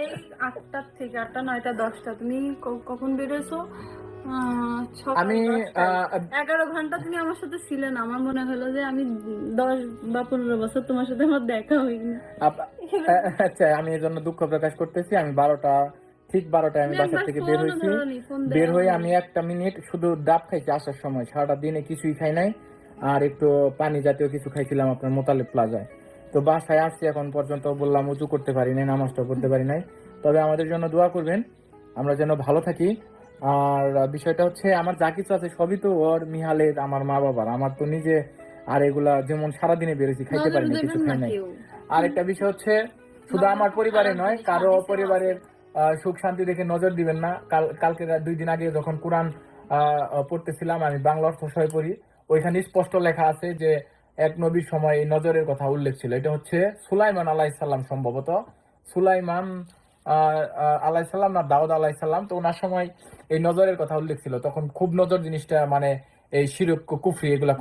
এই 8টা থেকে 8টা 9টা 10টা। তুমি কখন বেরোছো? সকাল আমি 10টায়। 11 ঘন্টা তুমি আমার সাথে ছিলে না। আমার মনে হলো যে আমি 10 বা 15 বছর তোমার সাথে আমার দেখা হয়নি। আচ্ছা, আমি এর জন্য দুঃখ প্রকাশ করতেছি। আমি 12টা, ঠিক 12টায় আমি তুমি বাসা একবার থেকে বের ফোনও হয়েছি। ধরোনি, ফোন বের দেওয়া হয়ে হয়নি। আমি 1 মিনিট শুধু ডাব খাইছি আসার সময়, সারাটা দিনে কিছুই খাই নাই। আর একটু পানি জাতীয় কিছু খাইছিলাম আপনার মোতালেব প্লাজায়। তো বাসায় আসছি, এখন পর্যন্ত বললাম উজু করতে পারি নাই, নামাজটাও পড়তে পারি নাই। তবে আমাদের জন্য দোয়া করবেন, আমরা যেন ভালো থাকি। আর বিষয়টা হচ্ছে, আমার যা কিছু আছে সবই তো ওর, মিহালের, আমার মা বাবার, আমার তো নিজে। আর এগুলা যেমন সারাদিনে বেরোছি, খাইতে নজর পারি না, কিছু দেবেন না খাই নাই। কেউ। আর একটা বিষয় হচ্ছে, শুধু নজর আমার খুব পরিবারে খারাপ নয়, জিনিস, কারো হাদিসেও আছে। পরিবারের সুখ শান্তি দেখে নজর দিবেন না। কালকে 2 দিন আগে যখন কোরআন পড়তেছিলাম, আমি বাংলা অর্থ সহ পড়ি, ওইখানে স্পষ্ট লেখা আছে যে এক নবীর সময় এই নজরের কথা উল্লেখ ছিল। এটা হচ্ছে সুলাইমান আলাইসাল্লাম, সম্ভবত সুলাইমান আলাইসাল্লাম না দাউদ আলাইসাল্লাম। তো ওনার সময় এই নজরের কথা উল্লেখ ছিল, তখন খুব নজর জিনিসটা মানে এই শিরক কুফরি এগুলা